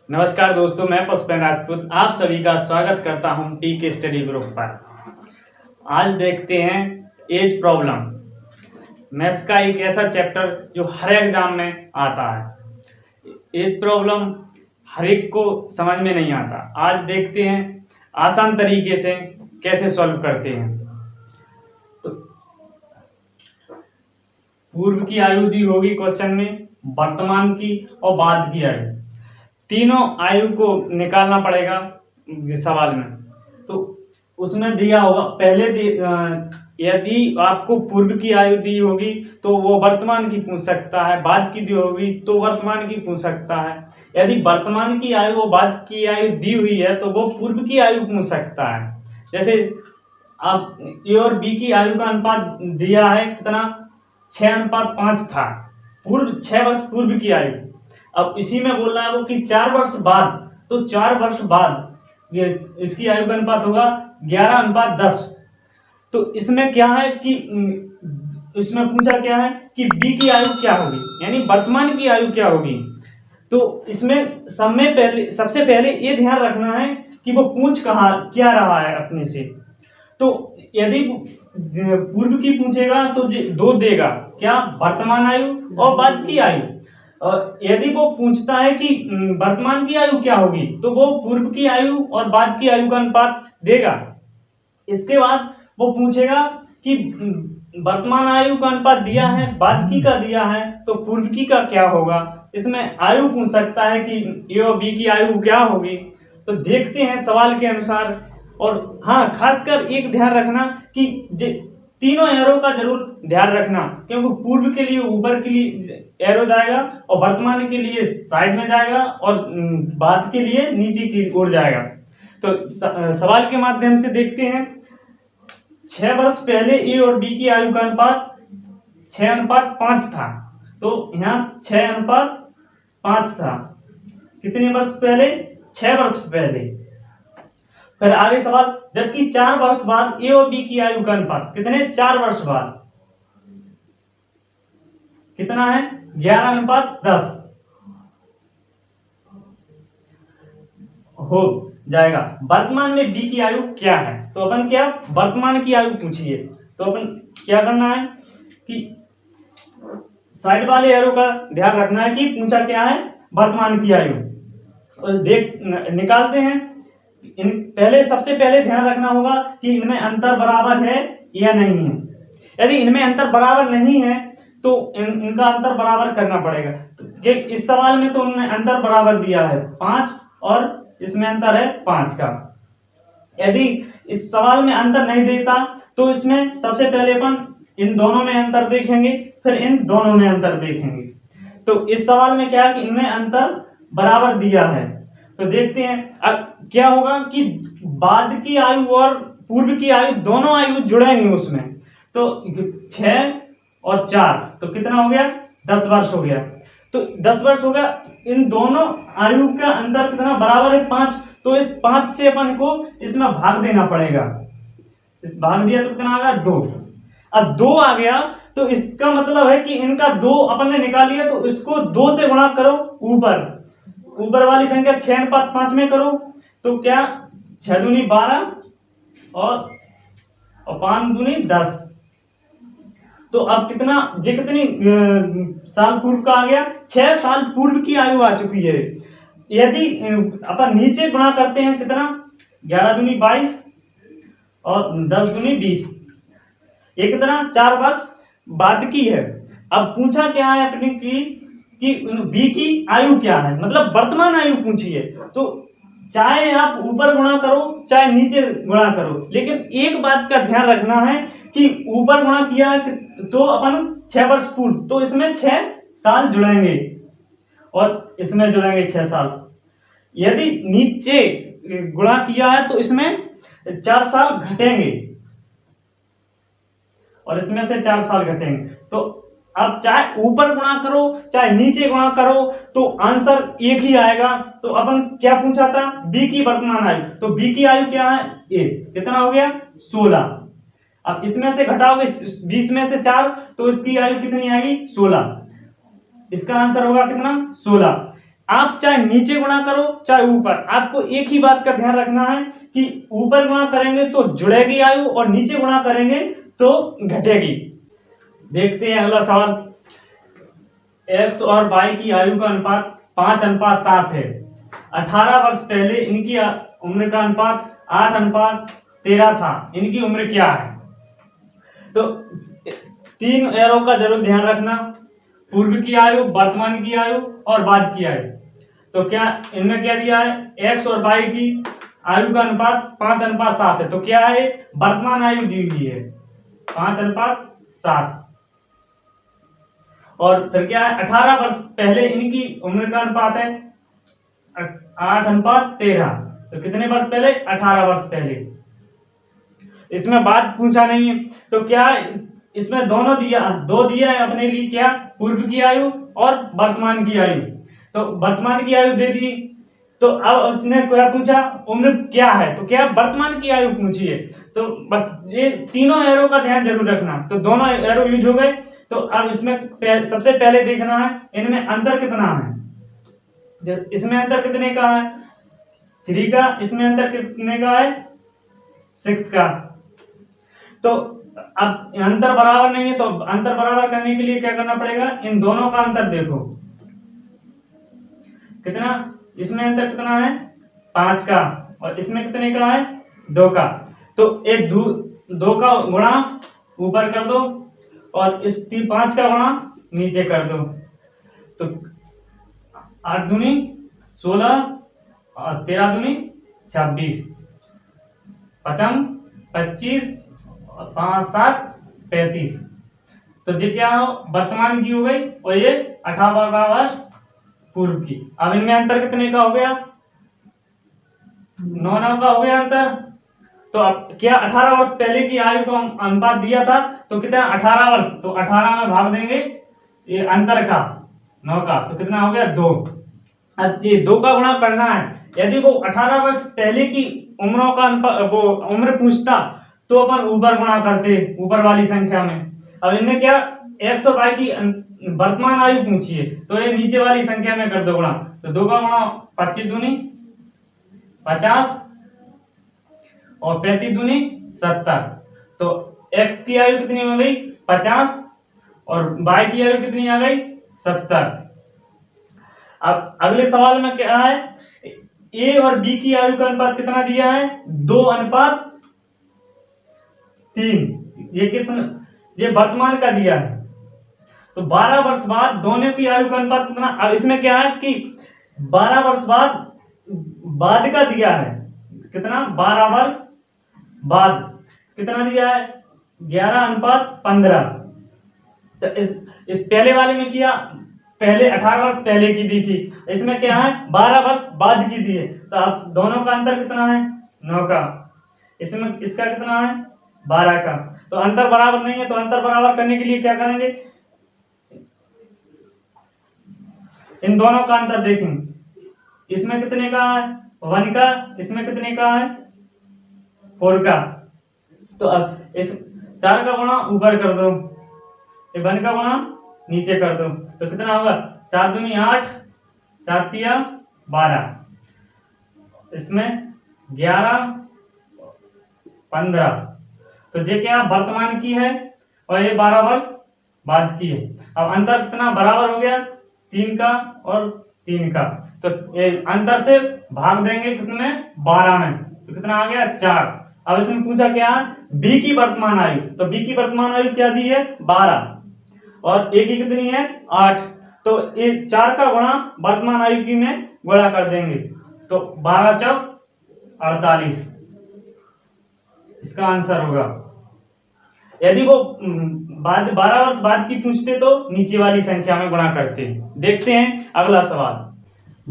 नमस्कार दोस्तों, मैं पुष्पेंद्र राजपूत आप सभी का स्वागत करता हूं पीके स्टडी ग्रुप पर। आज देखते हैं एज प्रॉब्लम, मैथ का एक ऐसा चैप्टर जो हर एग्जाम में आता है। एज प्रॉब्लम हर एक को समझ में नहीं आता। आज देखते हैं आसान तरीके से कैसे सॉल्व करते हैं। तो पूर्व की आयु दी होगी क्वेश्चन में, वर्तमान की और बाद की आयु, तीनों आयु को निकालना पड़ेगा सवाल में। तो उसमें दिया होगा पहले यदि आपको पूर्व की आयु दी होगी तो वो वर्तमान की पूछ सकता है, बाद की दी होगी तो वर्तमान की पूछ सकता है। यदि वर्तमान की आयु और बाद की आयु दी हुई है तो वो पूर्व की आयु पूछ सकता है। जैसे आप ए और बी की आयु का अनुपात दिया है कितना, 6:5 था, पूर्व 6 वर्ष पूर्व की आयु। अब इसी में बोल रहा है वो कि 4 वर्ष बाद, तो 4 वर्ष बाद ये इसकी आयु का अनुपात होगा 11:10। तो इसमें क्या है कि इसमें पूछा क्या है कि बी की आयु क्या होगी, यानी वर्तमान की आयु क्या होगी। तो इसमें सबसे पहले ये ध्यान रखना है कि वो पूछ क्या रहा है अपने से। तो यदि पूर्व की पूछेगा तो 2 देगा, क्या, वर्तमान आयु और बाद की आयु। यदि वो पूछता है कि वर्तमान की आयु क्या होगी तो वो पूर्व की आयु और बाद की आयु का अनुपात देगा। इसके बाद वो पूछेगा कि वर्तमान आयु का अनुपात दिया है, बाद की का दिया है, तो पूर्व की का क्या होगा। इसमें आयु पूछ सकता है कि ए और बी की आयु क्या होगी। तो देखते हैं सवाल के अनुसार। और हाँ, खासकर एक ध्यान रखना कि तीनों एरो का जरूर ध्यान रखना, क्योंकि पूर्व के लिए ऊपर के लिए एरो जाएगा और वर्तमान के लिए साइड में जाएगा और बाद के लिए नीचे की ओर जाएगा। तो सवाल के माध्यम से देखते हैं। 6 वर्ष पहले ए और बी की आयु का अनुपात 6:5 था, तो यहाँ 6:5 था। कितने वर्ष पहले, 6 वर्ष पहले। फिर आगे सवाल, जबकि 4 वर्ष बाद ए और बी की आयु का अनुपात कितने, 4 वर्ष बाद कितना है, 11:10 हो जाएगा। वर्तमान में बी की आयु क्या है, तो अपन क्या, वर्तमान की आयु पूछिए। तो अपन क्या करना है कि साइड वाले एरो का ध्यान रखना है कि पूछा क्या है, वर्तमान की आयु। और निकालते हैं। पहले सबसे पहले ध्यान रखना होगा कि इनमें अंतर बराबर है या नहीं है। यदि इनमें अंतर बराबर नहीं है तो इनका अंतर बराबर करना पड़ेगा। तो इस सवाल में तो उन्होंने अंतर बराबर दिया है 5 और इसमें अंतर है 5 का। यदि इस सवाल में अंतर नहीं देता तो इसमें सबसे पहले अपन इन दोनों में अंतर देखेंगे, फिर इन दोनों में अंतर देखेंगे। तो इस सवाल में क्या है कि इनमें अंतर बराबर दिया है। तो देखते हैं अब क्या होगा कि बाद की आयु और पूर्व की आयु दोनों आयु जुड़ेंगे उसमें। तो 6 और 4 तो कितना हो गया, 10 वर्ष हो गया। तो 10 वर्ष हो गया, इन दोनों आयु का अंतर कितना बराबर है, 5। तो इस 5 से अपन को इसमें भाग देना पड़ेगा। इस भाग दिया तो कितना आ गया, 2। अब 2 आ गया तो इसका मतलब है कि इनका 2 अपन ने निकाल लिया, तो इसको 2 से गुणा करो ऊपर वाली संख्या 6:5 में करो। तो क्या, 6 दूनी 12 और 5 दूनी 10। तो अब कितनी साल पूर्व का आ गया, 6 साल पूर्व की आयु आ चुकी है। यदि अपन नीचे गुणा करते हैं कितना, 11 दूनी 22 और 10 दूनी 20, ये कितना, 4 वर्ष बाद की है। अब पूछा क्या है अपने कि बी की आयु क्या है, मतलब वर्तमान आयु पूछी है। तो चाहे आप ऊपर गुणा करो चाहे नीचे गुणा करो, लेकिन एक बात का ध्यान रखना है कि ऊपर गुणा किया तो अपन 6 वर्ष पूर्व, तो इसमें 6 साल जुड़ेंगे और इसमें जुड़ेंगे 6 साल। यदि नीचे गुणा किया है तो इसमें 4 साल घटेंगे और इसमें से 4 साल घटेंगे। तो अब चाहे ऊपर गुणा करो चाहे नीचे गुणा करो तो आंसर एक ही आएगा। तो अपन क्या पूछा था, बी की वर्तमान आयु। तो बी की आयु क्या है, 1, कितना हो गया, 16। अब इसमें से घटाओगे 20 में से 4 तो इसकी आयु कितनी आएगी, 16। इसका आंसर होगा कितना, 16। आप चाहे नीचे गुणा करो चाहे ऊपर, आपको एक ही बात का ध्यान रखना है कि ऊपर गुणा करेंगे तो जुड़ेगी आयु और नीचे गुणा करेंगे तो घटेगी। देखते हैं अगला सवाल। x और y की आयु का अनुपात 5:7 है। 18 वर्ष पहले इनकी उम्र का अनुपात 8:13 था। इनकी उम्र क्या है? तो 3 एरो का जरूर ध्यान रखना, पूर्व की आयु, वर्तमान की आयु और बाद की आयु। तो क्या इनमें क्या दिया है? x और y की आयु का अनुपात 5:7 है। तो क्या है? वर्तमान आयु दी हुई है 5:7। और फिर क्या है? 18 वर्ष पहले इनकी उम्र का अनुपात है 8:13। तो कितने वर्ष पहले? 18 वर्ष पहले। इसमें बात पूछा नहीं है, तो क्या इसमें दोनों दो दिया है अपने लिए, क्या? पूर्व की आयु और वर्तमान की आयु। तो वर्तमान की आयु दे दी, तो अब उसने क्या पूछा? उम्र क्या है? तो क्या वर्तमान की आयु पूछी है। तो बस ये तीनों एरो का ध्यान जरूर रखना। तो दोनों एरो यूज हो गए। तो अब इसमें सबसे पहले देखना है इनमें अंतर कितना है। इसमें अंतर कितने का है? 3 का। इसमें अंतर कितने का है? 6 का। तो अब अंतर बराबर नहीं है, तो अंतर बराबर करने के लिए क्या करना पड़ेगा? इन दोनों का अंतर देखो कितना। इसमें अंतर कितना है? 5 का। और इसमें कितने का है? 2 का। तो एक 2 का गुणा ऊपर कर दो और इस 5 का गुणा नीचे कर दो। तो 8 दूनी 16 और 13 दूनी 26, 5 25 और 5 7 35। तो ये क्या हो? वर्तमान की हो गई और ये 18 वर्ष पूर्व की। अब इनमें अंतर कितने का हो गया? 9 का हो गया अंतर। तो अब क्या 18 वर्ष पहले की आयु को अनुपात दिया था, तो कितना? 18 वर्ष। तो 18 में भाग देंगे ये अंतर का 9 का, तो कितना हो गया? 2। अब ये 2 का गुणा करना है। यदि वो 18 वर्ष पहले की उम्रों का वो उम्र पूछता तो अपन ऊपर गुणा करते, ऊपर वाली संख्या में। अब इनमें क्या? x और y की वर्तमान आयु पूछी है, तो ये नीचे वाली संख्या में कर दो गुणा। तो 2 का गुणा 25 दूनी 50 और 35 दूनी 70। तो x की आयु कितनी हो गई? 50 और y की आयु कितनी आ गई? 70। अब अगले सवाल में क्या है? a और b की आयु का अनुपात कितना दिया है? 2:3। ये कितना? ये वर्तमान का दिया है। तो 12 वर्ष बाद दोनों की आयु का अनुपात कितना? अब इसमें क्या है कि 12 वर्ष बाद का दिया है कितना? 12 वर्ष बाद कितना दिया है? 11:15। तो इस पहले वाले में किया, पहले 18 वर्ष पहले की दी थी, इसमें क्या है? 12 वर्ष बाद की दी है। तो अब दोनों का अंतर कितना है? 9 का। इसमें इसका कितना है? 12 का। तो अंतर बराबर नहीं है, तो अंतर बराबर करने के लिए क्या करेंगे? इन दोनों का अंतर देखें। इसमें कितने का है? 1 का। इसमें कितने का है? 4 का। तो अब इस 4 का गुणा ऊपर कर दो, 1 का गुणा नीचे कर दो। तो कितना होगा? 4 दूनी 8, 4 तिया 12, इसमें 11 15। तो ये क्या वर्तमान की है और ये 12 वर्ष बाद की है। अब अंतर कितना बराबर हो गया? 3 का और 3 का। तो ये अंतर से भाग देंगे कितने? 12 में। तो कितना आ गया? 4। अब इसमें पूछा क्या? बी की वर्तमान आयु। तो बी की वर्तमान आयु क्या दी है? 12 और ए की कितनी है? 8। तो ये 4 का गुणा वर्तमान आयु की में गुणा कर देंगे। तो 12 चौक 48 इसका आंसर होगा। यदि वो 12 वर्ष बाद की पूछते तो नीचे वाली संख्या में गुणा करते। देखते हैं अगला सवाल।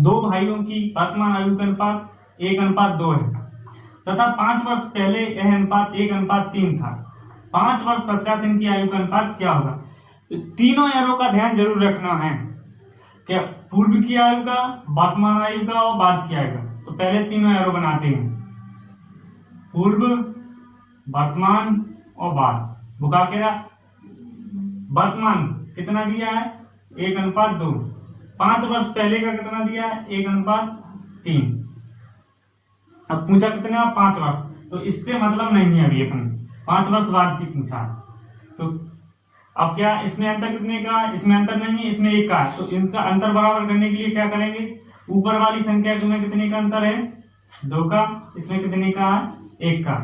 2 भाइयों की वर्तमान आयु का अनुपात 1:2 है तथा 5 वर्ष पहले यह अनुपात 1:3 था। 5 वर्ष पश्चात इनकी आयु का अनुपात क्या होगा? तो तीनों एरो का ध्यान जरूर रखना है, क्या पूर्व की आयु का, वर्तमान आयु का और बाद की आयु का। तो पहले तीनों एरो बनाते हैं, पूर्व, वर्तमान और बाद। बुका के वर्तमान कितना दिया है? 1:2 5 वर्ष पहले का कितना दिया है, 1:3। अब पूछा कितना, 5 वर्ष, तो इससे मतलब नहीं है अभी अपन 5 वर्ष बाद की पूछा। तो अब क्या इसमें अंतर कितने का है, इसमें अंतर नहीं है, इसमें 1 का है, तो इनका अंतर बराबर करने के लिए क्या करेंगे, ऊपर वाली संख्या में कितने का अंतर है, 2 का, इसमें कितने का है, 1 का,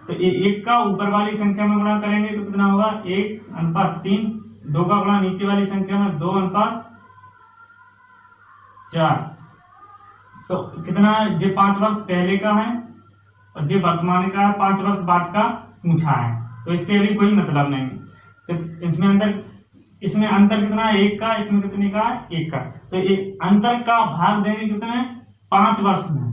तो ये 1 का ऊपर वाली संख्या में गुणा करेंगे तो कितना होगा, 1:3। 2 का गुणा नीचे वाली संख्या में 2:4। तो कितना, ये 5 वर्ष पहले का है और ये वर्तमान का है, 5 वर्ष बाद का पूछा है, तो इससे अभी कोई मतलब नहीं। तो इसमें अंतर कितना है, 1 का, इसमें कितने का है, 1 का, तो ये अंतर का भाग देंगे कितने, 5 वर्ष में,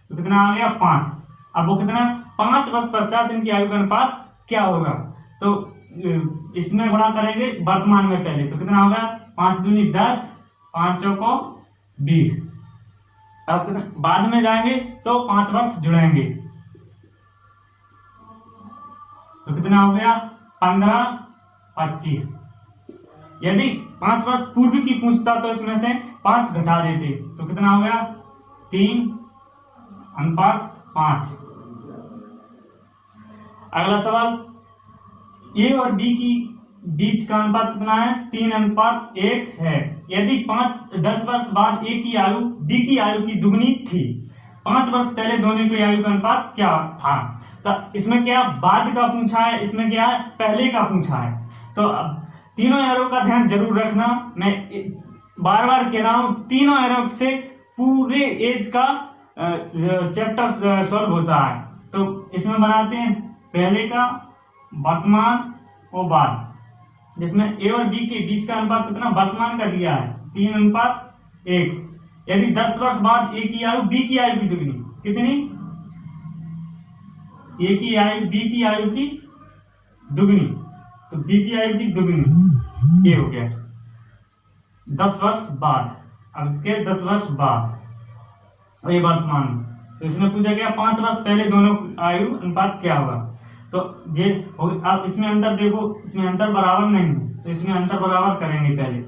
तो कितना आ गया, 5। अब वो कितना, 5 वर्ष पश्चात इनकी आयु का अनुपात क्या होगा, तो इसमें गुणा करेंगे वर्तमान में पहले, तो कितना होगा, 5 दूनी 10, 5 चौको 20। अब बाद में जाएंगे तो 5 वर्ष जुड़ेंगे, तो कितना हो गया, 15, 25। यदि 5 वर्ष पूर्व की पूछता तो इसमें से 5 घटा देते, तो कितना हो गया, 3:5। अगला सवाल, ए और बी की बीच का अनुपात कितना है, 3:1 है। यदि 10 वर्ष बाद ए की आयु बी की आयु की दुगनी थी, 5 वर्ष पहले दोनों की आयु का अनुपात क्या था। तो इसमें क्या बाद का पूछा है, इसमें क्या है, पहले का पूछा है। तो अब तीनों एरो का ध्यान जरूर रखना, मैं बार बार कह रहा हूं, तीनों एरो से पूरे एज का चैप्टर सॉल्व होता है। तो इसमें बनाते हैं पहले का, वर्तमान और बाद, जिसमें ए और बी के बीच का अनुपात कितना, वर्तमान का दिया है 3:1। यदि 10 वर्ष बाद ए की आयु बी की आयु की दुगनी, कितनी, ए की आयु बी की आयु की दुगनी, तो बी की आयु की दुगनी ये हो गया 10 वर्ष बाद। अब इसके 10 वर्ष बाद और ये वर्तमान में, तो इसमें पूछा गया 5 वर्ष पहले दोनों आयु अनुपात क्या होगा। तो ये आप इसमें अंतर देखो, इसमें अंतर बराबर नहीं है, तो इसमें अंतर बराबर करेंगे पहले।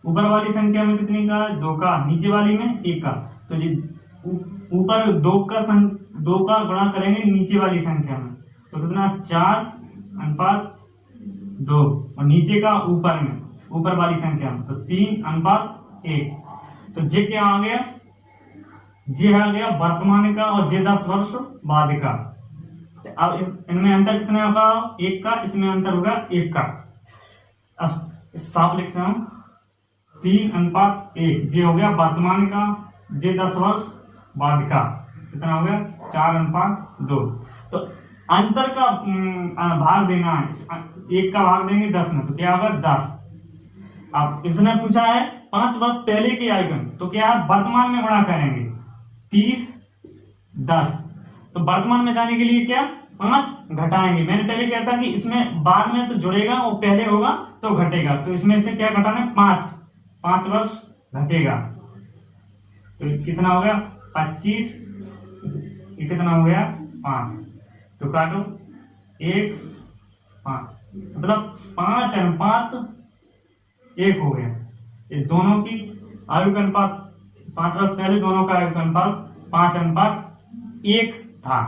ऊपर वाली संख्या में कितने का, 2 का, नीचे वाली में 1 का, तो ये ऊपर 2 का गुणा करेंगे नीचे वाली संख्या में, तो कितना, 4:2, और नीचे का ऊपर में, ऊपर वाली संख्या में, तो 3:1। तो ये क्या आ गया, ये आ गया वर्तमान का, और ये 10 वर्ष बाद का। अब इनमें अंतर कितना होगा, 1 का, इसमें अंतर होगा 1 का। अब साफ लिखते हैं, 3:1, ये हो गया वर्तमान का, ये 10 वर्ष बाद का, कितना हो गया, 4:2। तो अंतर का भाग देना है, 1 का भाग देंगे 10 में, तो क्या होगा, 10। अब इसने पूछा है 5 वर्ष पहले की आयु, तो क्या वर्तमान में गुणा करेंगे, 30, 10। तो वर्तमान में जाने के लिए क्या, 5 घटाएंगे। मैंने पहले कहा था कि इसमें बाद में तो जुड़ेगा, वो पहले होगा तो घटेगा, तो इसमें से क्या घटाना है, 5 वर्ष घटेगा, तो कितना हो गया, 25, ये कितना हो गया, 5, तो काटो 1, 5, मतलब 5:1 हो गया। ये दोनों की आयु का अनुपात, 5 वर्ष पहले दोनों का आयु का अनुपात 5:1 था।